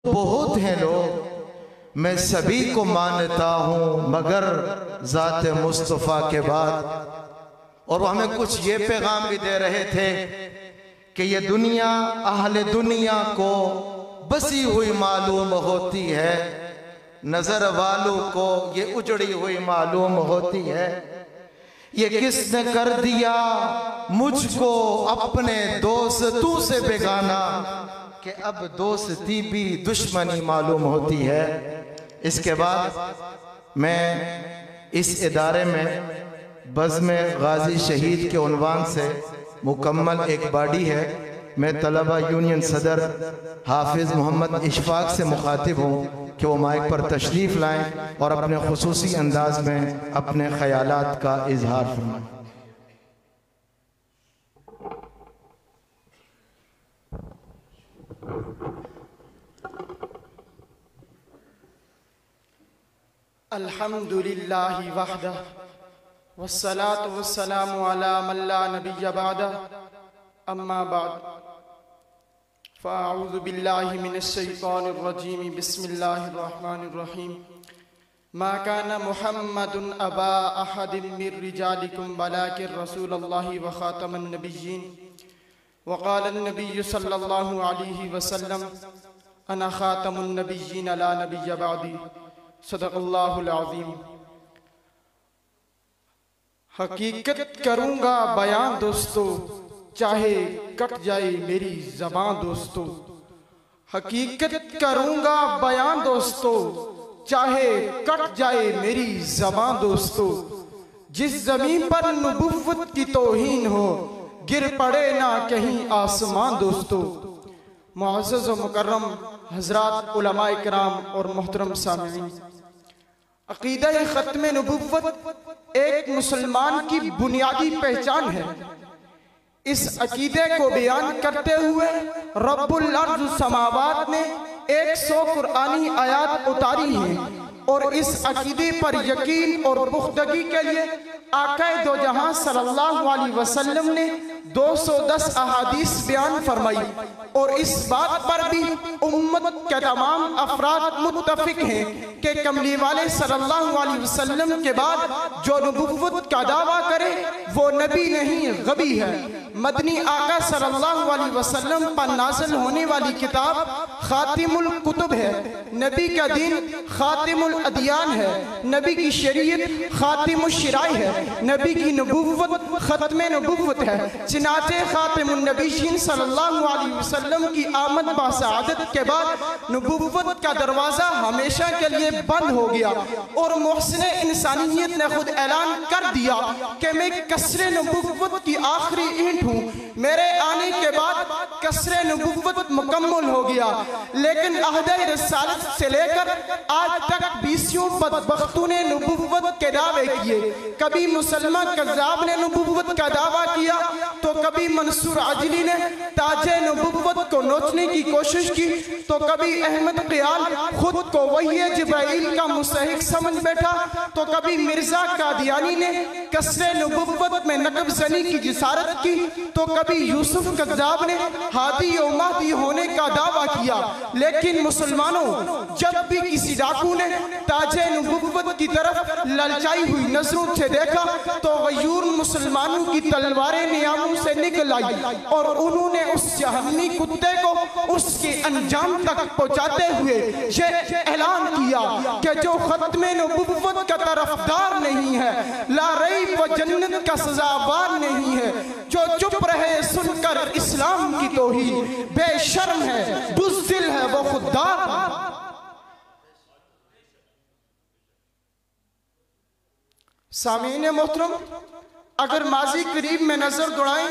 بہت ہیں لوگ، میں سبھی کو مانتا ہوں مگر ذات مصطفیٰ کے بعد۔ اور وہ ہمیں کچھ یہ پیغام بھی دے رہے تھے کہ یہ دنیا اہل دنیا کو بسی ہوئی معلوم ہوتی ہے، نظر والوں کو یہ اجڑی ہوئی معلوم ہوتی ہے۔ یہ کس نے کر دیا مجھ کو اپنے دوستوں سے بیگانہ، کہ اب دوستی بھی دشمنی معلوم ہوتی ہے۔ اس کے بعد میں اس ادارے میں بزم غازی شہید کے عنوان سے مکمل ایک باڈی ہے۔ میں طلبہ یونین صدر حافظ محمد اشفاق سے مخاطب ہوں کہ وہ مائک پر تشریف لائیں اور اپنے خصوصی انداز میں اپنے خیالات کا اظہار فرمائیں۔ الحمدللہ وحدہ والصلاة والسلام علی من لا نبی بعدہ، اما بعد فاعوذ باللہ من الشیطان الرجیم، بسم اللہ الرحمن الرحیم۔ ما کان محمد ابا احد من رجالکم ولکن رسول اللہ وخاتم النبیین، وقال النبی صلی اللہ علیہ وسلم انا خاتم النبیین لا نبی بعدی، صدق اللہ العظیم۔ حقیقت کروں گا بیان دوستو، چاہے کٹ جائے میری زبان دوستو۔ حقیقت کروں گا بیان دوستو، چاہے کٹ جائے میری زبان دوستو۔ جس زمین پر نبوت کی توہین ہو، گر پڑے نہ کہیں آسمان دوستو۔ معزز و مکرم حضرات، علماء کرام اور محترم سامعین، عقیدہ ختم نبوت ایک مسلمان کی بنیادی پہچان ہے۔ اس عقیدے کو بیان کرتے ہوئے رب الارض السماوات نے 100 قرآنی آیات اتاری ہیں، اور اس عقیدے پر یقین اور پختگی کے لیے آقا دو جہاں صلی اللہ علیہ وسلم نے 210 احادیث بیان فرمائی، اور اس بات پر بھی امت کے تمام افراد متفق ہیں کہ کملی والے صلی اللہ علیہ وسلم کے بعد جو نبوت کا دعویٰ کرے وہ نبی نہیں، غبی ہے۔ مدنی آقا صلی اللہ علیہ وسلم پر نازل ہونے والی کتاب خاتم الکتب ہے، نبی کا دین خاتم الادیان ہے، نبی کی شریعت خاتم الشرائع ہے، نبی کی نبوت ختم نبوت ہے۔ چنانچہ خاتم النبیین صلی اللہ علیہ وسلم کی آمد بسعادت کے بعد نبوت کا دروازہ ہمیشہ کے لیے بند ہو گیا، اور محسن انسانیت نے خود اعلان کر دیا کہ میں کسر نبوت کی آخری اینٹ ہوں، میرے آنے کے بعد کسر نبوت مکمل ہو گیا۔ لیکن عہد رسالت سے لے کر آج تک 20 بدبختوں نے نبوت کے دعوے کیے۔ کبھی مسلمہ کذاب نے نبوت کا دعویٰ کیا، تو کبھی منصور عجلی نے تاج نبوت کو نوچنے کی کوشش کی، تو کبھی احمد قیال خود کو وحی جبرائیل کا مستحق سمجھ بیٹھا، تو کبھی مرزا قادیانی نے کسر نبوت میں نقب زنی کی جسارت کی، تو کبھی یوسف کذاب نے ہادی و مہدی ہونے کا دعویٰ کیا۔ لیکن مسلمانوں، جب بھی کسی ڈاکو نے تاج نبوت کی طرف للچائی ہوئی نظروں سے دیکھا، تو غیور مسلمانوں کی تلواریں نیاموں سے نکل آئی، اور انہوں نے اس جہنمی کتے کو اس کے انجام تک پہنچاتے ہوئے یہ اعلان کیا کہ جو ختم نبوت کا طرفدار نہیں ہے، لا ریب و جنت کا سزاوار نہیں ہے۔ جو چپ رہے سن کر اسلام کی توہین، بے شرم ہے، بزدل ہے، وہ خوددار ہے۔ سامعین محترم، اگر ماضی قریب میں نظر دوڑائیں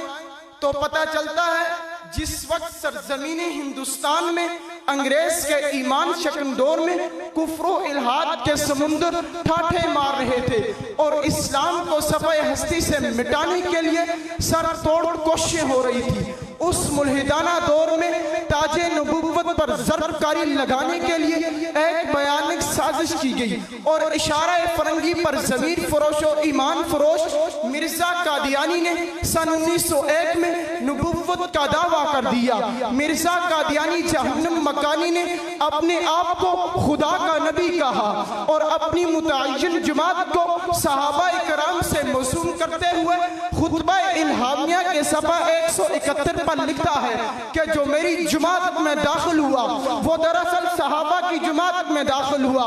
تو پتہ چلتا ہے جس وقت سرزمین ہندوستان میں انگریز کے ایمان شکن دور میں کفر و الحاد کے سمندر ٹھاٹھے مار رہے تھے، اور اسلام کو صفحہ ہستی سے مٹانے کے لیے سر توڑ کوششیں ہو رہی تھی، اس ملحدانہ دور میں تاج نبوت پر ضرب کاری لگانے کے لیے ایک بیانک سازش کی گئی اور اشارہ فرنگی پر ضمیر فروش و ایمان فروش مرزا قادیانی نے سن 1901 میں نبوت کا دعویٰ کر دیا۔ مرزا قادیانی جہنم مکانی نے اپنے آپ کو خدا کا نبی کہا اور اپنی متعین جماعت کو صحابہ کرام سے موسوم کرتے ہوئے خطبہ الہامیہ کے صفحہ 171 پر لکھتا ہے کہ جو میری جماعت میں داخل ہوا وہ دراصل صحابہ کی جماعت میں داخل ہوا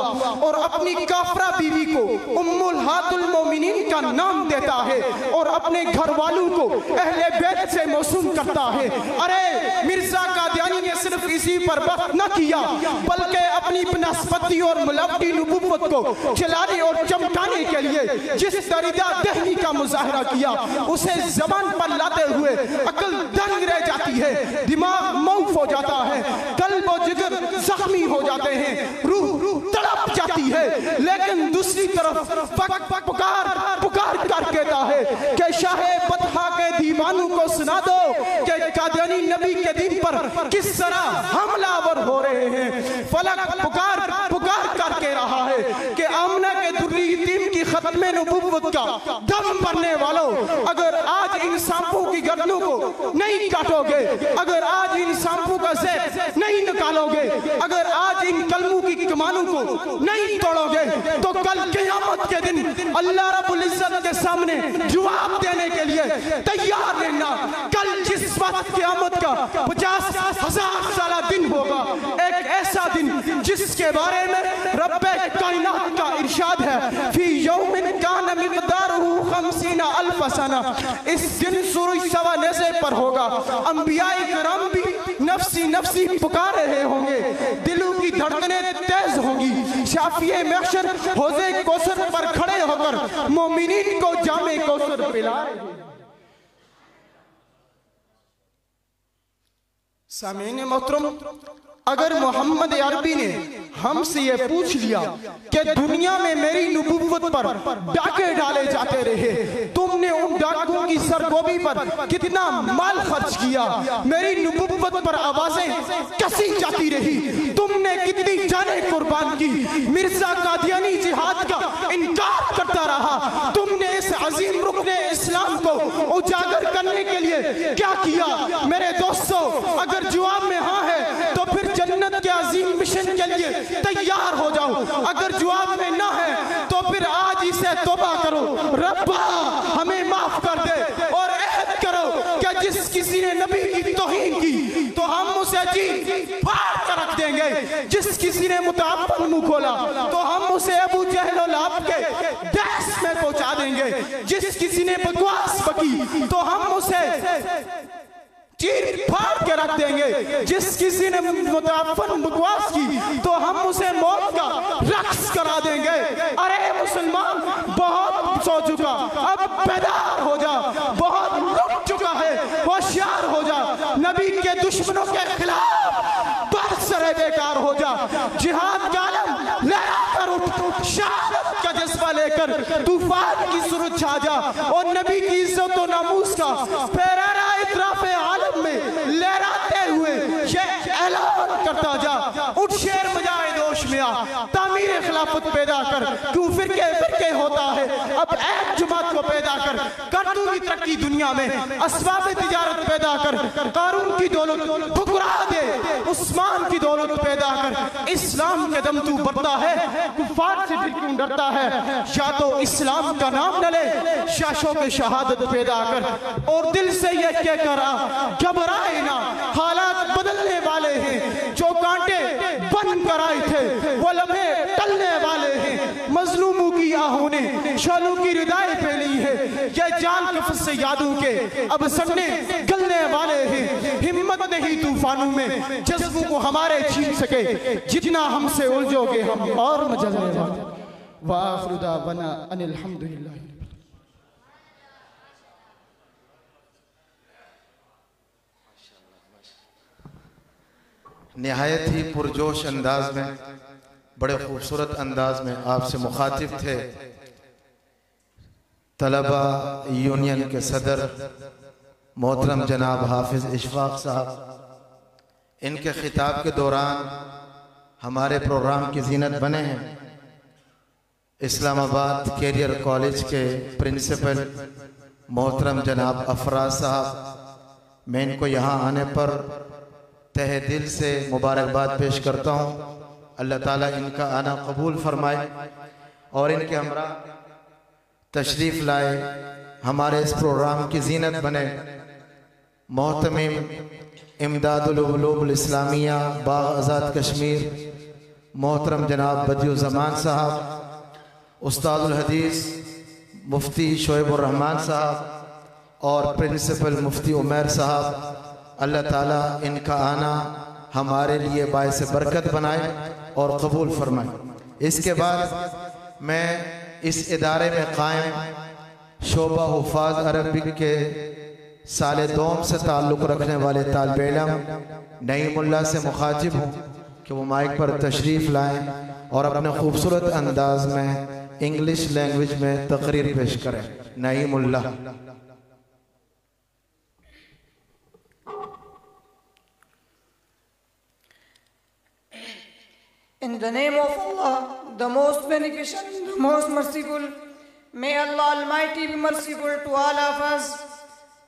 اور اپنی کافرہ بیوی کو ام الہات المومنین کا نام دیتا ہے اور اپنے گھر والوں کو اہل بیت سے موسوم کرتا ہے۔ ارے مرزا قادیانی نے صرف اسی پر بس نہ کیا بلکہ اپنی بنسبتی اور ملوٹی نبوت کو چلانے اور چمکانے کے لیے جس دریدہ دہنی کا مظاہرہ کیا اسے زبان پر لاتے ہوئے عقل دنگ رہ جاتی ہے، دماغ موف ہو جاتا ہے، قلب و جگر زخمی ہو جاتے ہیں، روح تڑپ جاتی ہے، لیکن دوسری طرف پکار کر کہتا ہے کہ شاہ بطحا کے دیوانوں کو سنا دو کہ قادیانی نبی کے دین پر کس طرح حملہ آور ہو رہے ہیں۔ فلک پکار کر کے رہا ہے کہ آمنہ کے دری یتیم کی ختم نبوت کا دم بھرنے والوں، اگر آج ان سانپوں کی گردنوں کو نہیں کاٹو گے، اگر آج ان سانپوں کا زیب نہیں نکالو گے، اگر آج ان کلموں کی کمانوں کو نہیں توڑو گے تو کل قیامت کے دن اللہ رب العزت کے سامنے جواب دینے کے لیے تیار رہنا۔ کل جس وقت قیامت کا 50,000 سالہ دن ہوگا، ایک ایسا دن جس کے بارے میں رب کائنات کا ارشاد ہے فی یوم کان مقدارہ 50,000 سنہ، اس دن سورج سوا نیزے پر ہوگا، انبیاء کرام بھی نفسی نفسی پکار رہے ہوں گے، دلوں کی دھڑکنیں تیز ہوں گی، شافیہ محشر حوضے کوثر پر کھڑے ہو کر مومنین کو جام کوثر پلا رہے ہیں۔ سامعین محترم، اگر محمد عربی نے ہم سے یہ پوچھ لیا کہ دنیا میں میری نبوت پر ڈاکے ڈالے جاتے رہے، تم نے ان ڈاکوں کی سرگوبی پر کتنا مال خرچ کیا، میری نبوت پر آوازیں کسی جاتی رہی، تم نے کتنی جانیں قربان کی، مرزا قادیانی جہاد کا انکار کرتا رہا، تم نے اس عظیم رکن اسلام کو اجاگر کرنے کے لیے کیا کیا؟ میرے دوستو، اگر جواب میں ہاں ہے تو پھر جنت کے عظیم مشن کے لیے تیار ہو جاؤ، اگر جواب میں نہ ہے تو پھر آج اسے توبہ کرو، ربا ہمیں معاف کر دے، اور عہد کرو کہ جس کسی نے نبی کی توہین کی تو ہم اسے جی پھاڑ کر رکھ دیں گے، جس کسی نے متعفن منہ کھولا تو ہم اسے ابو جہل و لہب کے دہس میں پہنچا دیں گے، جس کسی نے بکواس بکی تو ہم اسے چیر پھاڑ کے رکھ دیں گے، جس کسی نے متعفن بکواس کی تو ہم اسے موت کا رقص کرا دیں گے۔ ارے مسلمان، بہت سو چکا، اب بیدار ہو جا، بہت رک چکا ہے، ہوشیار ہو جا، نبی کے دشمنوں کے خلاف برسر بیکار ہو جا، جہاد کا علم لہرا کر اٹھ، شہادت کا جذبہ لے کر طوفان کی سورج چھا جا، اور نبی کی عزت و ناموس کا پیرارا اطراف عالم میں لہراتے ہوئے یہ اعلان کرتا جا، اٹھ شیر بجائے دوش میں آ، تعمیر خلافت پیدا کر، کیوں فرقے ہوتا ہے، اب ایک جماعت کو پیدا کر تو بھی ترقی دنیا میں، اسباب تجارت پیدا کر، قارون کی دولت ٹھکرا دے، عثمان کی دولت پیدا کر، اسلام کے دم تو بڑھتا ہے، کفار سے پھر کیوں ڈرتا ہے، یا تو اسلام کا نام نہ لے، شاشوں کے شہادت پیدا کر، اور دل سے یہ کہہ کر آ، گھبرائے نہ، حالات بدلنے والے ہیں، جو کانٹے بن کر آئے تھے وہ لمحے ٹلنے والے ہیں، مظلوموں کی آہوں نے شالوں کی ردائیں پھیلی ہے، یہ جال کفس سے یادوں کے اب سکنے گلنے والے ہیں، ہمت نہیں طوفانوں میں جذبوں کو ہمارے چھین سکے، جتنا ہم سے الجھو گے ہم اور مجلنے والے۔ وآخر دعوانا ان الحمدللہ۔ نہایت ہی پرجوش انداز میں، بڑے خوبصورت انداز میں آپ سے مخاطب تھے طلبہ یونین کے صدر محترم جناب حافظ اشفاق صاحب۔ ان کے خطاب کے دوران ہمارے پروگرام کی زینت بنے ہیں۔ اسلام آباد کیریئر کالج کے پرنسپل محترم جناب افراز صاحب، میں ان کو یہاں آنے پر تہ دل سے مبارکباد پیش کرتا ہوں۔ اللہ تعالیٰ ان کا آنا قبول فرمائے اور ان کے ہمراہ تشریف لائے، ہمارے اس پروگرام کی زینت بنے۔ محتمم امداد العلوم الاسلامیہ باغ آزاد کشمیر محترم جناب بدیع الزمان صاحب، استاد الحدیث مفتی شعیب الرحمان صاحب اور پرنسپل مفتی عمیر صاحب، اللہ تعالیٰ ان کا آنا ہمارے لیے باعث برکت بنائے اور قبول فرمائے۔ اس کے بعد میں اس ادارے میں قائم شعبہ حفاظ عربک کے سال دوم سے تعلق رکھنے والے طالب علم نعیم اللہ سے مخاطب ہوں کہ وہ مائک پر تشریف لائیں اور اپنے خوبصورت انداز میں انگلش لینگویج میں تقریر پیش کریں۔ نعیم اللہ۔ In the name of Allah, the most beneficent, the most merciful, may Allah Almighty be merciful to all of us.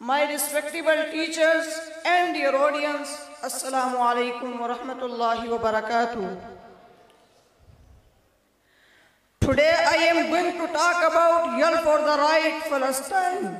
My respectable teachers and dear audience, Assalamu alaikum wa rahmatullahi wa barakatuh. Today I am going to talk about Yell for the Right Palestine.